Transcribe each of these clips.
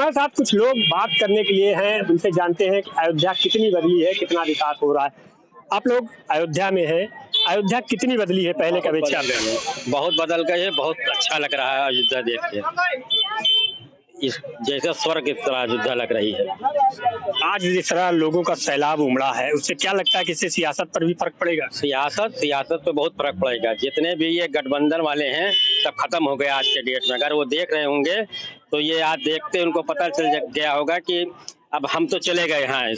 हमारे साथ कुछ लोग बात करने के लिए हैं, उनसे जानते हैं कि अयोध्या कितनी बदली है, कितना विकास हो रहा है। आप लोग अयोध्या में हैं, अयोध्या कितनी बदली है पहले के अपेक्षा में? बहुत बदल गई है। बहुत अच्छा लग रहा है अयोध्या देख के। इस जैसे स्वर्ग की तरह अयोध्या लग रही है। आज जिस तरह लोगों का सैलाब उमड़ा है, उससे क्या लगता है कि इससे सियासत पर भी फर्क पड़ेगा? सियासत पे बहुत फर्क पड़ेगा। जितने भी ये गठबंधन वाले हैं सब खत्म हो गए आज के डेट में। अगर वो देख रहे होंगे तो ये आज देखते उनको पता चल गया होगा कि अब हम तो चले गए हैं,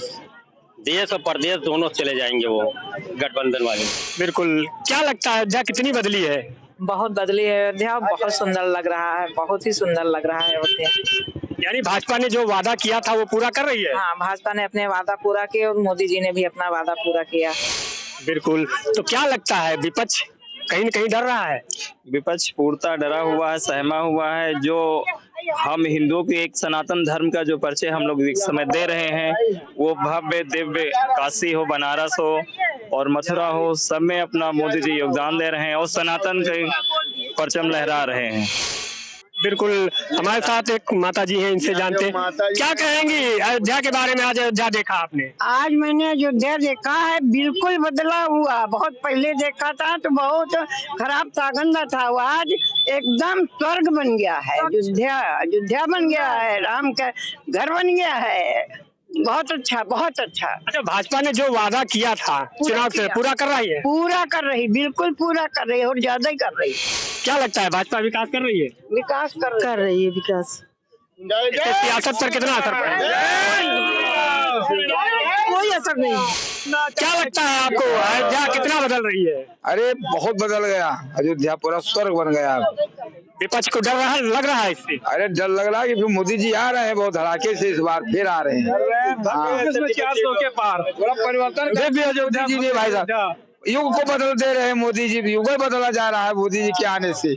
देश और प्रदेश दोनों चले जाएंगे वो गठबंधन वाले। बिल्कुल। क्या लगता है अयोध्या कितनी बदली है? बहुत बदली है अयोध्या, बहुत सुंदर लग रहा है, बहुत ही सुंदर लग रहा है अयोध्या। यानी भाजपा ने जो वादा किया था वो पूरा कर रही है? हाँ, भाजपा ने अपने वादा पूरा किया और मोदी जी ने भी अपना वादा पूरा किया। बिल्कुल। तो क्या लगता है विपक्ष कहीं न कहीं डर रहा है? विपक्ष पूर्णतः डरा हुआ है, सहमा हुआ है। जो हम हिंदुओं के एक सनातन धर्म का जो परिचय हम लोग इस समय दे रहे हैं, वो भव्य दिव्य काशी हो, बनारस हो और मथुरा हो, सब में अपना मोदी जी योगदान दे रहे हैं और सनातन के परचम लहरा रहे हैं। बिल्कुल। हमारे साथ एक माता जी हैं, इनसे जानते हैं क्या कहेंगी अयोध्या के बारे में। आज अयोध्या देखा आपने? आज मैंने अयोध्या देखा है, बिल्कुल बदला हुआ। बहुत पहले देखा था तो बहुत खराब था, गंदा था। वो आज एकदम स्वर्ग बन गया है। अयोध्या अयोध्या बन गया है, राम का घर बन गया है। बहुत अच्छा, बहुत अच्छा। अच्छा, भाजपा ने जो वादा किया था चुनाव से पूरा कर रही है? पूरा कर रही, बिल्कुल पूरा कर रही है और ज्यादा ही कर रही। क्या लगता है भाजपा विकास कर रही है? विकास कर रही है विकास। इससे सियासत पर कितना असर पड़ेगा? कोई असर नहीं। क्या लगता है आपको अयोध्या कितना बदल रही है? अरे बहुत बदल गया, अयोध्या पूरा स्वर्ग बन गया। विपक्ष को डर लग रहा है इससे? अरे डर लग रहा है कि मोदी जी आ रहे हैं बहुत धड़ाके से, इस बार फिर आ रहे हैं। 400 के पार थोड़ा परिवर्तन कर दिया मोदी जी ने भाई साहब। युग को बदल दे रहे हैं मोदी जी, युग बदला जा रहा है मोदी जी के आने से।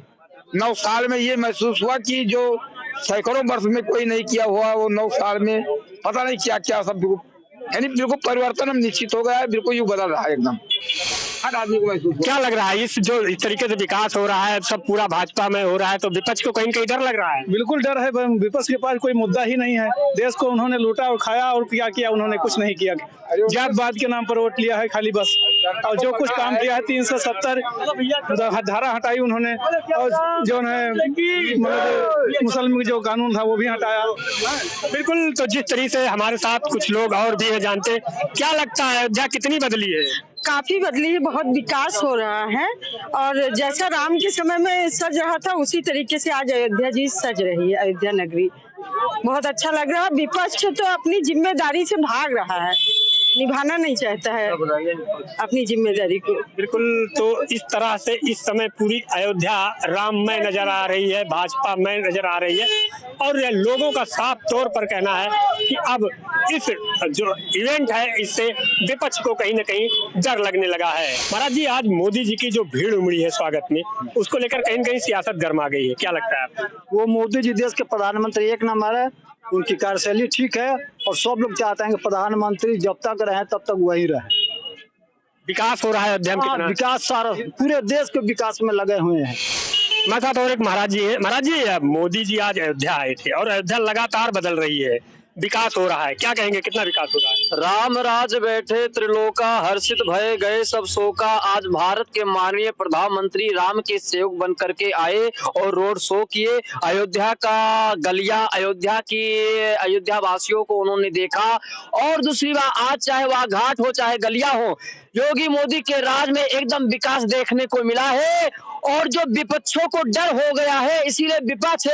9 साल में ये महसूस हुआ कि जो सैकड़ों वर्ष में कोई नहीं किया हुआ, वो 9 साल में पता नहीं क्या क्या सब। यानी बिल्कुल परिवर्तन हम निश्चित हो गया है, बिल्कुल युग बदल रहा है एकदम। हर आदमी को महसूस। क्या लग रहा है इस तरीके से विकास हो रहा है, सब पूरा भाजपा में हो रहा है, तो विपक्ष को कहीं कहीं डर लग रहा है? बिल्कुल डर है। विपक्ष के पास कोई मुद्दा ही नहीं है। देश को उन्होंने लूटा और खाया और क्या किया उन्होंने? कुछ नहीं किया। जातवाद के नाम पर वोट लिया है खाली बस। और जो कुछ काम किया है 370 धारा हटाई उन्होंने, और जो है मुसलमान जो कानून था वो भी हटाया। बिल्कुल। तो जिस तरीके से हमारे साथ कुछ लोग और भी है जानते, क्या लगता है अयोध्या कितनी बदली है? काफी बदली है, बहुत विकास हो रहा है। और जैसा राम के समय में सज रहा था उसी तरीके से आज अयोध्या जी सज रही है। अयोध्या नगरी बहुत अच्छा लग रहा है। विपक्ष तो अपनी जिम्मेदारी से भाग रहा है, निभाना नहीं चाहता है अपनी जिम्मेदारी को। बिल्कुल। तो इस तरह से इस समय पूरी अयोध्या राममय नजर आ रही है, भाजपा में नजर आ रही है, और लोगों का साफ तौर पर कहना है कि अब इस जो इवेंट है इससे विपक्ष को कहीं न कहीं डर लगने लगा है। महाराज जी, आज मोदी जी की जो भीड़ उमड़ी है स्वागत में, उसको लेकर कहीं न कहीं सियासत गर्मा गई है, क्या लगता है आपको? वो मोदी जी देश के प्रधानमंत्री एक नंबर है, उनकी कार्यशैली ठीक है और सब लोग चाहते हैं कि प्रधानमंत्री जब तक रहे तब तक वही रहे। विकास हो रहा है अयोध्या में? विकास सारा पूरे देश के विकास में लगे हुए हैं। मेरे साथ और एक महाराज जी है। महाराज जी, मोदी जी आज अयोध्या आए थे और अयोध्या लगातार बदल रही है, विकास हो रहा है, क्या कहेंगे कितना विकास हो रहा है? राम राज बैठे त्रिलोका, हर्षित भय गए सब शोका। आज भारत के माननीय प्रधानमंत्री राम के सेवक बन करके आए और रोड शो किए। अयोध्या का गलियां, अयोध्या वासियों को उन्होंने देखा। और दूसरी बात, आज चाहे वह घाट हो चाहे गलियां हो, योगी मोदी के राज में एकदम विकास देखने को मिला है। और जो विपक्षों को डर हो गया है, इसीलिए विपक्ष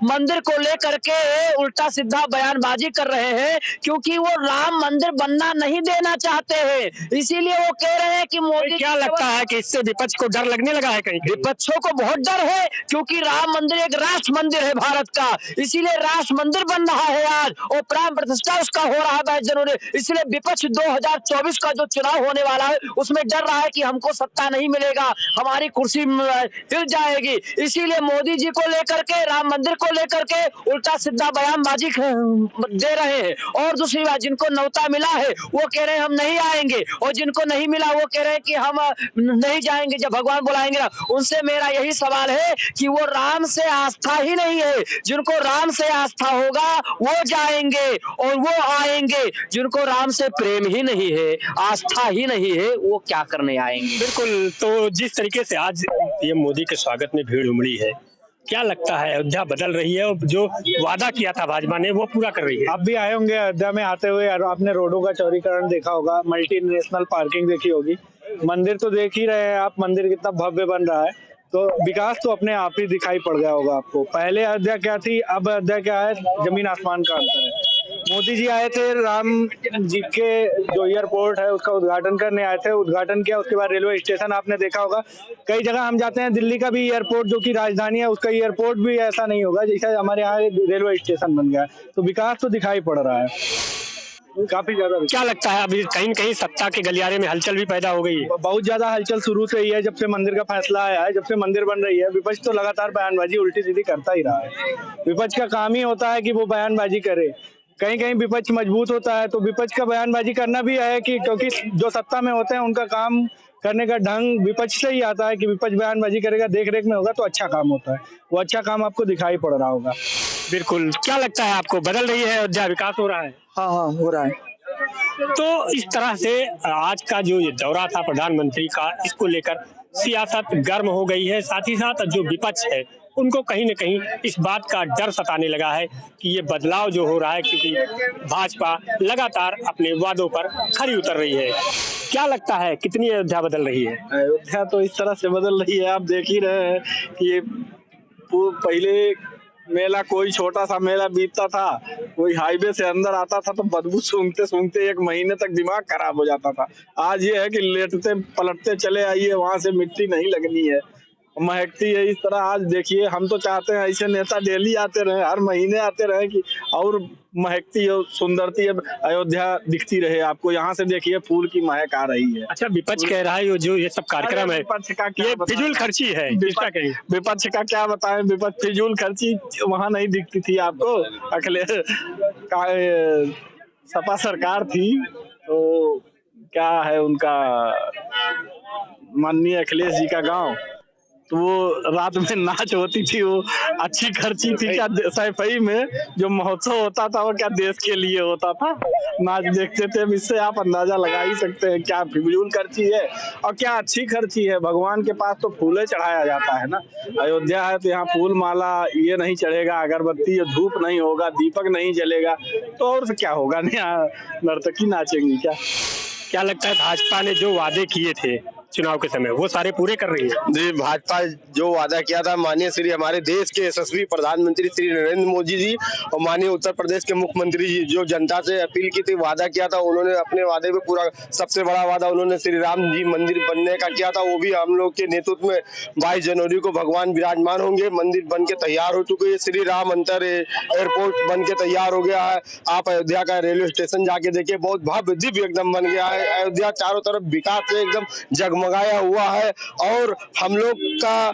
मंदिर को लेकर के उल्टा सीधा बयानबाजी कर रहे हैं, क्योंकि वो राम मंदिर बनना नहीं देना चाहते हैं। इसीलिए वो कह रहे हैं कि मोदी। क्या लगता है कि इससे विपक्ष को डर लगने लगा है? कहीं विपक्षों को बहुत डर है, क्योंकि राम मंदिर एक राष्ट्र मंदिर है भारत का, इसीलिए राष्ट्र मंदिर बन रहा है आज और प्राण प्रतिष्ठा उसका हो रहा है 22 जनवरी। इसलिए विपक्ष 2024 का जो चुनाव होने वाला है उसमें डर रहा है कि हमको सत्ता नहीं मिलेगा, हमारी कुर्सी हिल जाएगी। इसीलिए मोदी जी को लेकर के, राम मंदिर को लेकर के उल्टा सीधा बयानबाजी दे रहे हैं। और दूसरी बात, जिनको न्योता मिला है वो कह रहे हैं हम नहीं आएंगे, और जिनको नहीं मिला वो कह रहे हैं कि हम नहीं जाएंगे जब भगवान बुलाएंगे ना। उनसे मेरा यही सवाल है कि वो राम से आस्था ही नहीं है। जिनको राम से आस्था होगा वो जाएंगे और वो आएंगे। जिनको राम से प्रेम ही नहीं है, आस्था ही नहीं है, वो क्या करने आएंगे। बिल्कुल। तो जिस तरीके से आज ये मोदी के स्वागत में भीड़ उमड़ी है, क्या लगता है अयोध्या बदल रही है और जो वादा किया था भाजपा ने वो पूरा कर रही है? आप भी आए होंगे अयोध्या में, आते हुए आपने रोडों का चौड़ीकरण देखा होगा, मल्टी नेशनल पार्किंग देखी होगी, मंदिर तो देख ही रहे हैं आप, मंदिर कितना भव्य बन रहा है। तो विकास तो अपने आप ही दिखाई पड़ गया होगा आपको। पहले अयोध्या क्या थी, अब अयोध्या क्या है, जमीन आसमान का अंतर है। मोदी जी आए थे, राम जी के जो एयरपोर्ट है उसका उद्घाटन करने आए थे, उद्घाटन किया। उसके बाद रेलवे स्टेशन आपने देखा होगा, कई जगह हम जाते हैं, दिल्ली का भी एयरपोर्ट जो कि राजधानी है उसका एयरपोर्ट भी ऐसा नहीं होगा जैसा हमारे यहाँ रेलवे स्टेशन बन गया है। तो विकास तो दिखाई पड़ रहा है काफी ज्यादा। क्या लगता है अभी कहीं न कहीं सत्ता के गलियारे में हलचल भी पैदा हो गई है? बहुत ज्यादा हलचल शुरू से ही है, जब से मंदिर का फैसला आया है, जब से मंदिर बन रही है। विपक्ष तो लगातार बयानबाजी उल्टी सीधी करता ही रहा है। विपक्ष का काम ही होता है कि वो बयानबाजी करे। कहीं कहीं विपक्ष मजबूत होता है तो विपक्ष का बयानबाजी करना भी है कि क्योंकि जो सत्ता में होते हैं उनका काम करने का ढंग विपक्ष से ही आता है कि विपक्ष बयानबाजी करेगा, देख रेख में होगा तो अच्छा काम होता है। वो अच्छा काम आपको दिखाई पड़ रहा होगा। बिल्कुल। क्या लगता है आपको बदल रही है अयोध्या, विकास हो रहा है? हाँ हो रहा है। तो इस तरह से आज का जो ये दौरा था प्रधानमंत्री का, इसको लेकर सियासत गर्म हो गई है। साथ ही साथ जो विपक्ष है उनको कहीं न कहीं इस बात का डर सताने लगा है कि ये बदलाव जो हो रहा है, क्योंकि भाजपा लगातार अपने वादों पर खरी उतर रही है। क्या लगता है कितनी अयोध्या बदल रही है? अयोध्या तो इस तरह से बदल रही है, आप देख ही रहे हैं कि ये पहले मेला, कोई छोटा सा मेला बीतता था, कोई हाईवे से अंदर आता था तो बदबू सूंघते सूंघते 1 महीने तक दिमाग खराब हो जाता था। आज ये है कि लेटते पलटते चले आइए, वहां से मिट्टी नहीं लगनी है, महकती है। इस तरह आज देखिए, हम तो चाहते हैं ऐसे नेता डेली आते रहे, हर महीने आते रहे कि और महकती है, सुंदरती है अयोध्या दिखती रहे आपको। यहाँ से देखिए फूल की महक आ रही है। अच्छा, विपक्ष कह रहा है जो ये सब कार्यक्रम है विपक्ष का क्या ये फिजूल खर्ची है, इसका कहीं विपक्ष का क्या बताएं? विपक्ष फिजूल खर्ची वहाँ नहीं दिखती थी आपको। अखिलेश सपा सरकार थी तो क्या है उनका, माननीय अखिलेश जी का गांव, तो वो रात में नाच होती थी, वो अच्छी खर्ची थी क्या? सैफई में जो महोत्सव होता था वो क्या देश के लिए होता था? नाच देखते थे। इससे आप अंदाजा लगा ही सकते हैं क्या फिजूल खर्ची है और क्या अच्छी खर्ची है। भगवान के पास तो फूले चढ़ाया जाता है ना। अयोध्या है तो यहाँ फूल माला ये नहीं चढ़ेगा, अगरबत्ती धूप नहीं होगा, दीपक नहीं जलेगा, तो और क्या होगा? यहाँ नर्तकी नाचेंगी क्या? क्या लगता है भाजपा ने जो वादे किए थे चुनाव के समय वो सारे पूरे कर रही है? जी, भाजपा जो वादा किया था माननीय श्री हमारे देश के यशस्वी प्रधानमंत्री श्री नरेंद्र मोदी जी और माननीय उत्तर प्रदेश के मुख्यमंत्री जी, जो जनता से अपील की थी, वादा किया था, उन्होंने अपने वादे पे पूरा, सबसे बड़ा वादा उन्होंने श्री राम जी मंदिर बनने का किया था। वो भी हम लोग के नेतृत्व में 22 जनवरी को भगवान विराजमान होंगे। मंदिर बन के तैयार हो चुके हैं। श्री राम अंतर एयरपोर्ट बन के तैयार हो गया है। आप अयोध्या का रेलवे स्टेशन जाके देखिए, बहुत भव्य दिव्य एकदम बन गया है। अयोध्या चारों तरफ विकास से एकदम जगमगाया हुआ है। और हम लोग का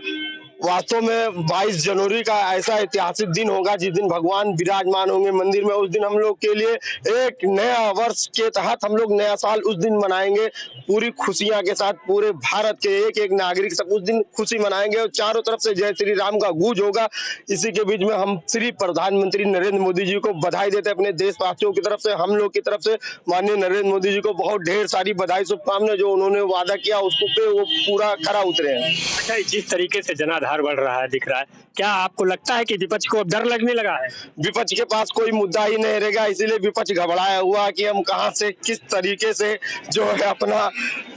वास्तव में 22 जनवरी का ऐसा ऐतिहासिक दिन होगा जिस दिन भगवान विराजमान होंगे मंदिर में। उस दिन हम लोग के लिए एक नया वर्ष के तहत हम लोग नया साल उस दिन मनाएंगे पूरी खुशियां के साथ। पूरे भारत के एक एक नागरिक सब उस दिन खुशी मनाएंगे और चारों तरफ से जय श्री राम का गूंज होगा। इसी के बीच में हम श्री प्रधानमंत्री नरेंद्र मोदी जी को बधाई देते हैं। अपने देशवासियों की तरफ से, हम लोग की तरफ से माननीय नरेंद्र मोदी जी को बहुत ढेर सारी बधाई, शुभकामनाएं। जो उन्होंने वादा किया उसको पे वो पूरा खरा उतरे हैं। अच्छा, जिस तरीके से जनाधार बढ़ रहा है, दिख रहा है, क्या आपको लगता है कि विपक्ष को अब डर लगने लगा है? विपक्ष के पास कोई मुद्दा ही नहीं रहेगा, इसीलिए विपक्ष घबराया हुआ कि हम कहां से किस तरीके से जो है अपना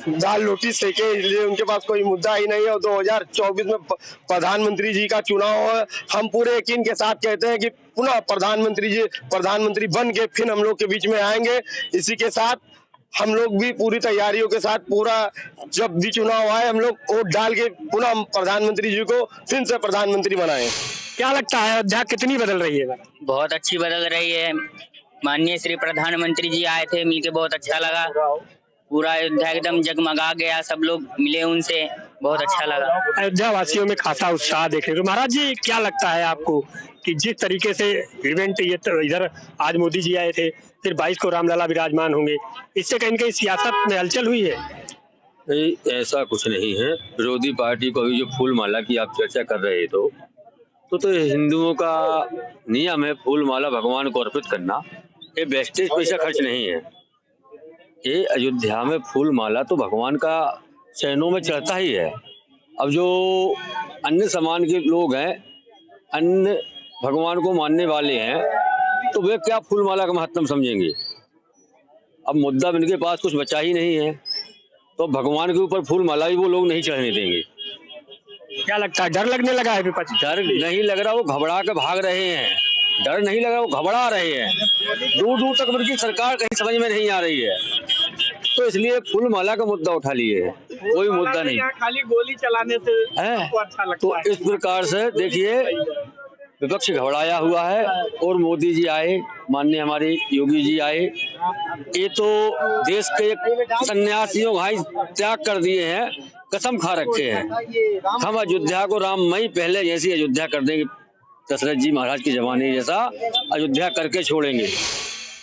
दाल रोटी सेके, इसलिए उनके पास कोई मुद्दा ही नहीं है। और 2024 में प्रधानमंत्री जी का चुनाव है। हम पूरे यकीन के साथ कहते हैं कि पुनः प्रधानमंत्री बन के फिर हम लोग के बीच में आएंगे। इसी के साथ हम लोग भी पूरी तैयारियों के साथ, पूरा जब भी चुनाव आए हम लोग वोट डाल के पुनः प्रधानमंत्री जी को फिर से प्रधानमंत्री बनाएं। क्या लगता है अयोध्या कितनी बदल रही है? बहुत अच्छी बदल रही है। माननीय श्री प्रधानमंत्री जी आए थे, मिलके बहुत अच्छा लगा। पूरा अयोध्या एकदम जगमगा गया, सब लोग मिले उनसे। बहुत अच्छा लगा। अयोध्या वासियों में खासा उत्साह देखने को। महाराज जी, क्या लगता है आपको कि जिस तरीके से इवेंट ये तो इधर आज मोदी जी आए थे, फिर 22 को रामलला विराजमान होंगे, इससे कहीं न कहीं सियासत में हलचल हुई है? नहीं, ऐसा कुछ नहीं है। विरोधी पार्टी को अभी जो फूल माला की आप चर्चा कर रहे तो हिंदुओं का नियम है फूल माला भगवान को अर्पित करना। ये वेस्टेज पैसा खर्च नहीं है। ये अयोध्या में फूल माला तो भगवान का चरणों में चढ़ता ही है। अब जो अन्य समाज के लोग हैं, अन्य भगवान को मानने वाले हैं, तो वे क्या फूल माला का महत्व समझेंगे? अब मुद्दा इनके पास कुछ बचा ही नहीं है, तो भगवान के ऊपर फूल माला भी वो लोग नहीं चढ़ने देंगे। क्या लगता है, डर लगने लगा है विपक्ष? डर नहीं लग रहा, वो घबरा के भाग रहे हैं। डर नहीं लग रहा, वो घबरा रहे हैं। दूर दूर तक उनकी सरकार कहीं समझ में नहीं आ रही है, तो इसलिए फूल माला का मुद्दा उठा लिए है, कोई मुद्दा नहीं। खाली गोली चलाने से अच्छा लगता तो इस प्रकार से देखिए विपक्ष घबराया हुआ है और मोदी जी आए, माननीय हमारे योगी जी आए, ये तो देश के सन्यासियों भाई त्याग कर दिए हैं, कसम खा रखे हैं हम अयोध्या को राममय पहले जैसी अयोध्या कर देंगे, दशरथ जी महाराज के जमाने जैसा अयोध्या करके छोड़ेंगे।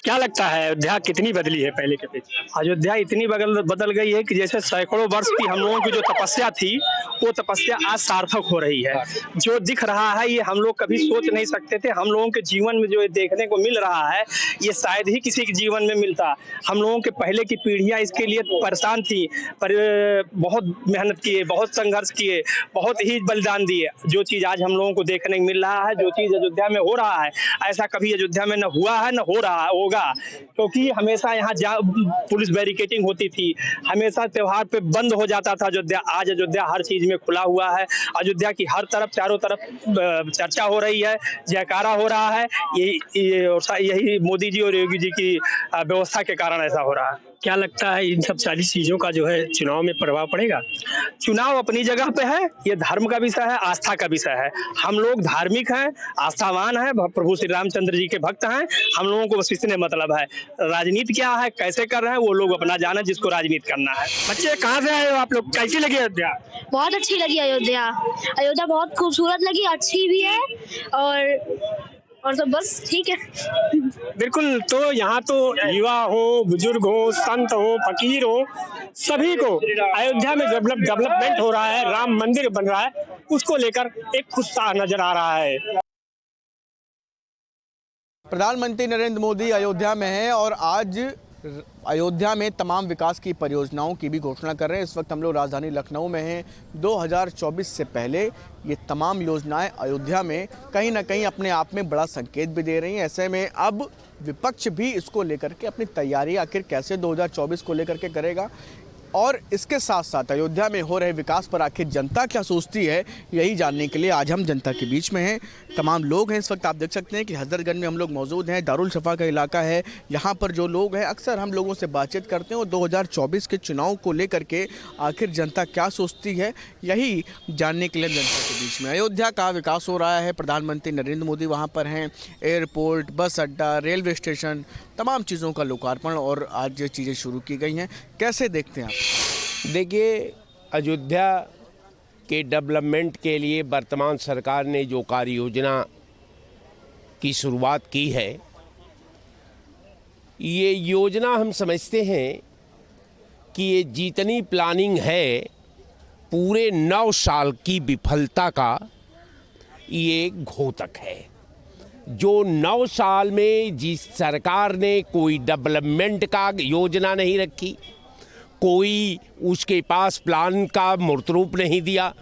क्या लगता है अयोध्या कितनी बदली है पहले के अपेक्षा? अयोध्या इतनी बदल गई है कि जैसे सैकड़ों वर्ष की हम लोगों की जो तपस्या थी, वो तपस्या आज सार्थक हो रही है। जो दिख रहा है ये हम लोग कभी सोच नहीं सकते थे। हम लोगों के जीवन में जो ये देखने को मिल रहा है, ये शायद ही किसी के जीवन में मिलता। हम लोगों के पहले की पीढ़ियां इसके लिए परेशान थी, पर बहुत मेहनत किए, बहुत संघर्ष किए, बहुत ही बलिदान दिए। जो चीज़ आज हम लोगों को देखने को मिल रहा है, जो चीज़ अयोध्या में हो रहा है, ऐसा कभी अयोध्या में न हुआ है न हो रहा होगा। क्योंकि हमेशा यहाँ पुलिस बैरिकेडिंग होती थी, हमेशा त्योहार पे बंद हो जाता था अयोध्या। आज अयोध्या हर चीज में खुला हुआ है। अयोध्या की हर तरफ, चारों तरफ चर्चा हो रही है, जयकारा हो रहा है। यही मोदी जी और योगी जी की व्यवस्था के कारण ऐसा हो रहा है। क्या लगता है इन सब सारी चीजों का जो है चुनाव में प्रभाव पड़ेगा? चुनाव अपनी जगह पे है, ये धर्म का विषय है, आस्था का विषय है। हम लोग धार्मिक हैं, आस्थावान हैं, प्रभु श्री रामचंद्र जी के भक्त हैं। हम लोगों को बस इसने मतलब है। राजनीति क्या है, कैसे कर रहे हैं, वो लोग अपना जाने, जिसको राजनीति करना है। बच्चे कहाँ से आए हो आप लोग? कैसी लगी अयोध्या? बहुत अच्छी लगी अयोध्या। अयोध्या बहुत खूबसूरत लगी, अच्छी भी है और सब बस ठीक है। बिल्कुल। तो यहाँ तो युवा हो, बुजुर्ग हो, संत हो, फकीर हो, सभी को अयोध्या में डेवलपमेंट हो रहा है, राम मंदिर बन रहा है, उसको लेकर एक उत्साह नजर आ रहा है। प्रधानमंत्री नरेंद्र मोदी अयोध्या में हैं और आज अयोध्या में तमाम विकास की परियोजनाओं की भी घोषणा कर रहे हैं। इस वक्त हम लोग राजधानी लखनऊ में हैं। 2024 से पहले ये तमाम योजनाएं अयोध्या में कहीं ना कहीं अपने आप में बड़ा संकेत भी दे रही हैं। ऐसे में अब विपक्ष भी इसको लेकर के अपनी तैयारी आखिर कैसे 2024 को लेकर के करेगा, और इसके साथ साथ अयोध्या में हो रहे विकास पर आखिर जनता क्या सोचती है, यही जानने के लिए आज हम जनता के बीच में हैं। तमाम लोग हैं इस वक्त, आप देख सकते हैं कि हजरतगंज में हम लोग मौजूद हैं। दारुल शफा का इलाका है, यहाँ पर जो लोग हैं अक्सर हम लोगों से बातचीत करते हैं और 2024 के चुनाव को लेकर के आखिर जनता क्या सोचती है, यही जानने के लिए जनता के बीच में। अयोध्या का विकास हो रहा है, प्रधानमंत्री नरेंद्र मोदी वहाँ पर हैं, एयरपोर्ट, बस अड्डा, रेलवे स्टेशन, तमाम चीज़ों का लोकार्पण और आज ये चीज़ें शुरू की गई हैं। कैसे देखते हैं आप? देखिए, अयोध्या के डेवलपमेंट के लिए वर्तमान सरकार ने जो कार्य योजना की शुरुआत की है, ये योजना हम समझते हैं कि ये जितनी प्लानिंग है पूरे 9 साल की विफलता का ये घोतक है। जो 9 साल में जिस सरकार ने कोई डेवलपमेंट का योजना नहीं रखी, कोई उसके पास प्लान का मूर्त रूप नहीं दिया,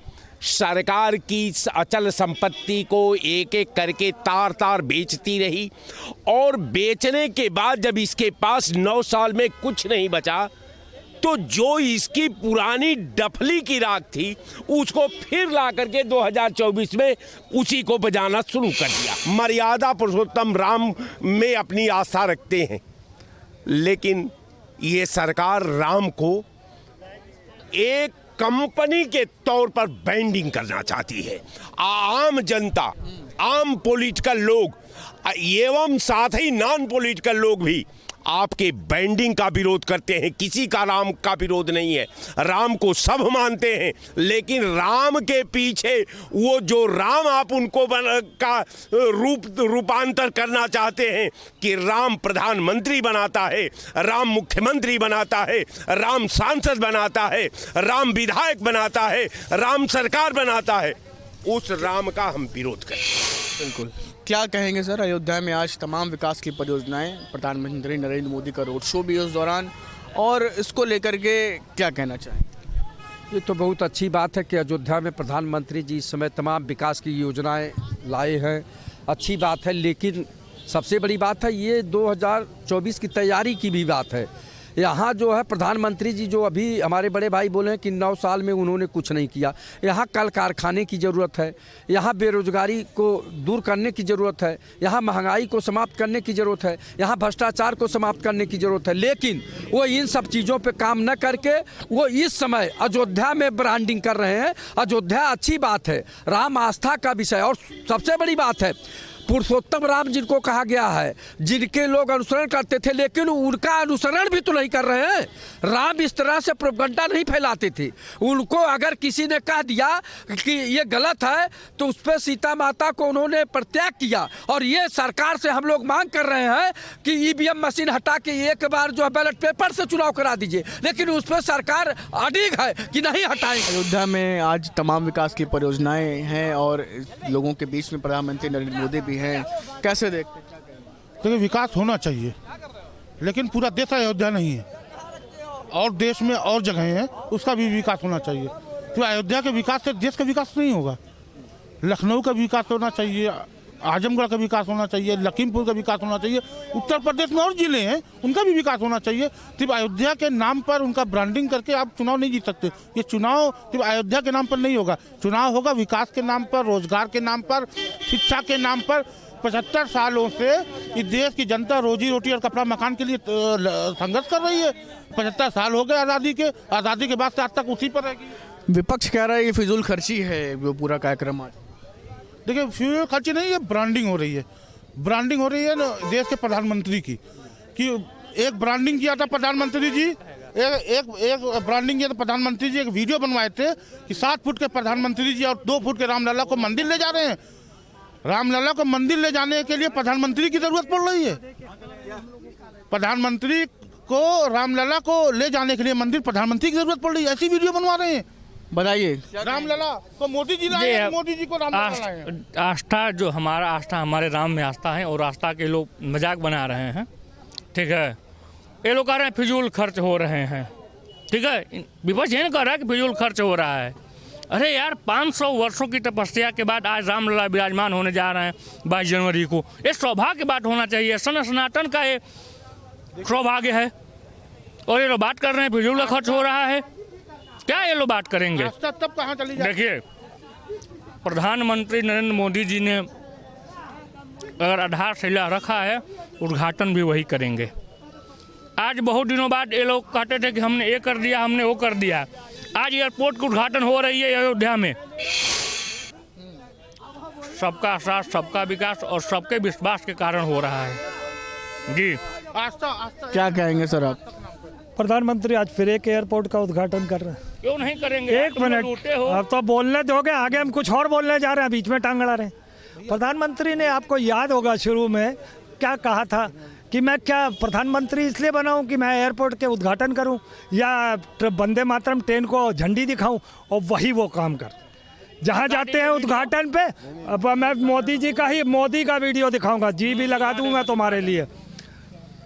सरकार की अचल संपत्ति को एक एक करके तार तार बेचती रही, और बेचने के बाद जब इसके पास 9 साल में कुछ नहीं बचा तो जो इसकी पुरानी डफली की राख थी उसको फिर ला करके 2024 में उसी को बजाना शुरू कर दिया। मर्यादा पुरुषोत्तम राम में अपनी आस्था रखते हैं, लेकिन ये सरकार राम को एक कंपनी के तौर पर ब्रांडिंग करना चाहती है। आम जनता, आम पॉलिटिकल लोग एवं साथ ही नॉन पॉलिटिकल लोग भी आपके बैंडिंग का विरोध करते हैं, किसी का राम का विरोध नहीं है। राम को सब मानते हैं, लेकिन राम के पीछे वो जो राम आप उनको का रूपांतर करना चाहते हैं कि राम प्रधानमंत्री बनाता है, राम मुख्यमंत्री बनाता है, राम सांसद बनाता है, राम विधायक बनाता है, राम सरकार बनाता है, उस राम का हम विरोध करें। बिल्कुल। क्या कहेंगे सर, अयोध्या में आज तमाम विकास की परियोजनाएं, प्रधानमंत्री नरेंद्र मोदी का रोड शो भी उस दौरान, और इसको लेकर के क्या कहना चाहेंगे? ये तो बहुत अच्छी बात है कि अयोध्या में प्रधानमंत्री जी इस समय तमाम विकास की योजनाएं लाए हैं, अच्छी बात है। लेकिन सबसे बड़ी बात है ये 2024 की तैयारी की भी बात है। यहाँ जो है प्रधानमंत्री जी जो अभी हमारे बड़े भाई बोले हैं कि 9 साल में उन्होंने कुछ नहीं किया। यहाँ कल कारखाने की ज़रूरत है, यहाँ बेरोजगारी को दूर करने की ज़रूरत है, यहाँ महंगाई को समाप्त करने की ज़रूरत है, यहाँ भ्रष्टाचार को समाप्त करने की ज़रूरत है। लेकिन वो इन सब चीज़ों पे काम न करके वो इस समय अयोध्या में ब्रांडिंग कर रहे हैं। अयोध्या अच्छी बात है, राम आस्था का विषय, और सबसे बड़ी बात है पुरुषोत्तम राम जिनको कहा गया है, जिनके लोग अनुसरण करते थे, लेकिन उनका अनुसरण भी तो नहीं कर रहे हैं। राम इस तरह से प्रोपगंडा नहीं फैलाते थे। उनको अगर किसी ने कह दिया कि ये गलत है तो उस पर सीता माता को उन्होंने परित्याग किया। और ये सरकार से हम लोग मांग कर रहे हैं कि ईवीएम मशीन हटा के एक बार जो है बैलेट पेपर से चुनाव करा दीजिए, लेकिन उस पर सरकार अड़िग है कि नहीं हटाएंगे। अयोध्या में आज तमाम विकास की परियोजनाएं हैं और लोगों के बीच में प्रधानमंत्री नरेंद्र मोदी भी हैं, कैसे देखते हैं? देखिए, विकास होना चाहिए, लेकिन पूरा देश अयोध्या नहीं है, और देश में और जगह हैं, उसका भी विकास होना चाहिए। तो अयोध्या के विकास से देश का विकास नहीं होगा। लखनऊ का विकास होना चाहिए, आजमगढ़ का विकास होना चाहिए, लखीमपुर का विकास होना चाहिए, उत्तर प्रदेश में और जिले हैं उनका भी विकास होना चाहिए। सिर्फ अयोध्या के नाम पर उनका ब्रांडिंग करके आप चुनाव नहीं जीत सकते। ये चुनाव सिर्फ अयोध्या के नाम पर नहीं होगा, चुनाव होगा विकास के नाम पर, रोजगार के नाम पर, शिक्षा के नाम पर। 75 सालों से इस देश की जनता रोजी रोटी और कपड़ा मकान के लिए संघर्ष कर रही है। 75 साल हो गए आज़ादी के बाद से आज तक उसी पर रहेगी। विपक्ष कह रहा है ये फिजूल खर्ची है वो पूरा कार्यक्रम। आज देखिए, फिजूल खर्ची नहीं है, ब्रांडिंग हो रही है। ब्रांडिंग हो रही है ना देश के प्रधानमंत्री की, कि एक ब्रांडिंग किया था प्रधानमंत्री जी, एक ब्रांडिंग किया था प्रधानमंत्री जी। एक वीडियो बनवाए थे कि 7 फुट के प्रधानमंत्री जी और 2 फुट के रामलला को मंदिर ले जा रहे हैं। रामलला को मंदिर ले जाने के लिए प्रधानमंत्री की जरूरत पड़ रही है। प्रधानमंत्री को रामलला को ले जाने के लिए मंदिर प्रधानमंत्री की जरूरत पड़ रही है, ऐसी वीडियो बनवा रहे हैं। बताइए, रामलला को मोदी जी लाए, मोदी जी को रामलला लाए। आस्था जो हमारा आस्था, हमारे राम में आस्था है, और आस्था के लोग मजाक बना रहे हैं। ठीक है, ये लोग कह रहे हैं फिजूल खर्च हो रहे हैं। ठीक है, विपक्ष ये नहीं कह रहा है कि फिजूल खर्च हो रहा है। अरे यार, 500 वर्षों की तपस्या के बाद आज रामलला विराजमान होने जा रहे हैं 22 जनवरी को। ये सौभाग्य की बात होना चाहिए, सनातन का ये सौभाग्य है। और ये लोग बात कर रहे हैं फिजूल खर्च हो रहा है, क्या ये लोग बात करेंगे? तब कहाँ चली जाए? देखिए, प्रधानमंत्री नरेंद्र मोदी जी ने अगर आधारशिला रखा है, उद्घाटन भी वही करेंगे। आज बहुत दिनों बाद ये लोग कहते थे कि हमने ये कर दिया, हमने वो कर दिया। आज एयरपोर्ट का उद्घाटन हो रही है अयोध्या में। सबका साथ, सबका विकास और सबके विश्वास के कारण हो रहा है। जी, आस्था क्या कहेंगे सर आप? प्रधानमंत्री आज फिर एक एयरपोर्ट का उद्घाटन कर रहे हैं। क्यों नहीं करेंगे? एक मिनट, अब तो बोलने दोगे, आगे हम कुछ और बोलने जा रहे हैं, बीच में टांग अड़ा रहे हैं। प्रधानमंत्री ने, आपको याद होगा शुरू में क्या कहा था कि मैं क्या प्रधानमंत्री इसलिए बना हूं कि मैं एयरपोर्ट के उद्घाटन करूं या वंदे मातरम ट्रेन को झंडी दिखाऊं, और वही वो काम कर जहां जाते हैं उद्घाटन पे। अब मैं मोदी का वीडियो दिखाऊंगा, जी भी लगा दूंगा तुम्हारे लिए।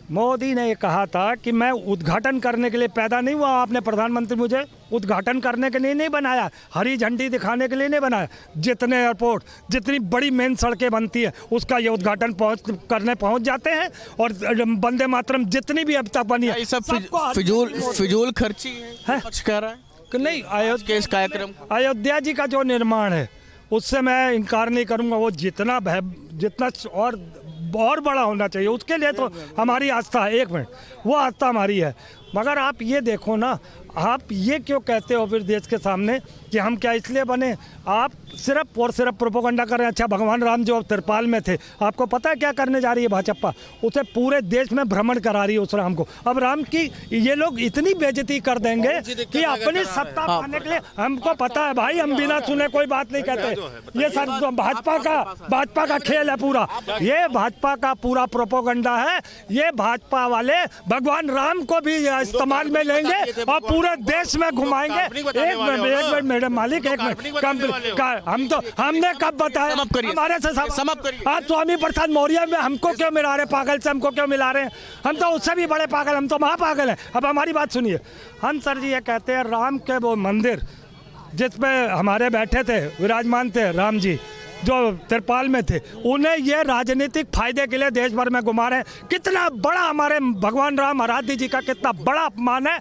मोदी ने कहा था कि मैं उद्घाटन करने के लिए पैदा नहीं हुआ, आपने प्रधानमंत्री मुझे उद्घाटन करने के लिए नहीं बनाया, हरी झंडी दिखाने के लिए नहीं बनाया। जितने एयरपोर्ट, जितनी बड़ी मेन सड़कें बनती है उसका ये उद्घाटन करने पहुंच जाते हैं। और वंदे मातरम जितनी भी अब तक बनी है, सब फिजूल खर्ची है, कह रहा है कि नहीं। अयोध्या जी का जो निर्माण है उससे मैं इनकार नहीं करूँगा, वो जितना और बड़ा होना चाहिए, उसके लिए तो हमारी आस्था है। एक मिनट, वो आस्था हमारी है। मगर आप ये देखो ना, आप ये क्यों कहते हो फिर देश के सामने कि हम क्या इसलिए बने? आप सिर्फ और सिर्फ प्रोपोगंडा कर रहे हैं। अच्छा, भगवान राम जो तिरपाल में थे, आपको पता है क्या करने जा रही है भाजपा? उसे पूरे देश में भ्रमण करा रही है उस राम को। अब राम की ये लोग इतनी बेइज्जती कर देंगे कि अपनी सत्ता पाने के लिए, हमको पता है भाई, हम बिना सुने कोई बात नहीं कहते। ये सब भाजपा का खेल है पूरा, ये भाजपा का पूरा प्रोपोगंडा है। ये भाजपा वाले भगवान राम को भी इस्तेमाल में लेंगे और पूरे देश में घुमाएंगे। एक मिनट मैडम मालिक, एक मिनट, हमने कब बताया? हमारे से समाप्त करिए। आज स्वामी प्रसाद मौर्य में हमको क्यों मिला रहे? पागल से हमको क्यों मिला रहे हैं? हम तो उससे भी बड़े पागल, हम तो महापागल हैं। अब हमारी बात सुनिए। हंस सर जी ये कहते हैं राम के वो मंदिर जिसपे हमारे बैठे थे, विराजमान थे राम जी जो तिरपाल में थे, उन्हें ये राजनीतिक फायदे के लिए देश भर में घुमा रहे हैं। कितना बड़ा हमारे भगवान राम आराध्य जी का कितना बड़ा अपमान है।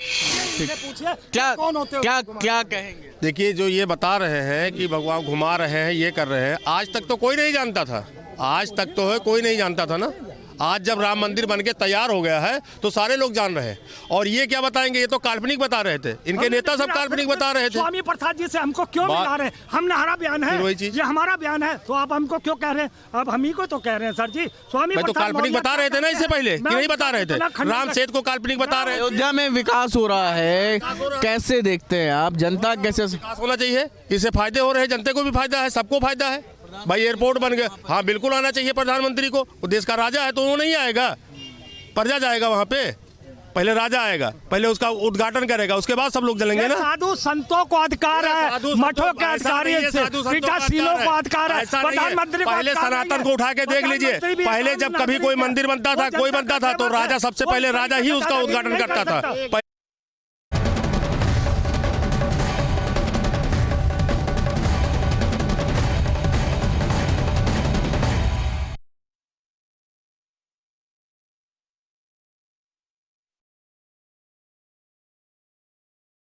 क्या कहेंगे? देखिए, जो ये बता रहे हैं कि भगवान घुमा रहे हैं, ये कर रहे हैं, आज तक तो कोई नहीं जानता था। आज तक तो है कोई नहीं जानता था ना। आज जब राम मंदिर बनके तैयार हो गया है तो सारे लोग जान रहे हैं। और ये क्या बताएंगे? ये तो काल्पनिक बता रहे थे, इनके नेता सब काल्पनिक बता रहे थे। स्वामी प्रसाद जी से हमको क्यों मिला रहे हैं? हमने हमारा बयान है, वही चीज, ये हमारा बयान है, तो आप हमको क्यों कह रहे हैं? अब हम ही को तो कह रहे हैं सर जी। स्वामी तो काल्पनिक बता रहे थे ना इससे पहले, कि नहीं बता रहे थे? राम सेतु को काल्पनिक बता रहे थे। अयोध्या में विकास हो रहा है, कैसे देखते हैं आप? जनता कैसे विकास होना चाहिए? इससे फायदे हो रहे हैं, जनता को भी फायदा है, सबको फायदा है भाई। एयरपोर्ट बन गया, हाँ बिल्कुल आना चाहिए प्रधानमंत्री को। वो देश का राजा है तो वो नहीं आएगा, प्रजा जाएगा वहाँ पे। पहले राजा आएगा, पहले उसका उद्घाटन करेगा, उसके बाद सब लोग चलेंगे ना। साधु संतों को अधिकार है, मठों के अधिकारी पीठासीनों को अधिकार है, प्रधानमंत्री। पहले सनातन को उठा के देख लीजिए, पहले जब कभी कोई मंदिर बनता था, कोई बनता था तो राजा सबसे पहले राजा ही उसका उद्घाटन करता था।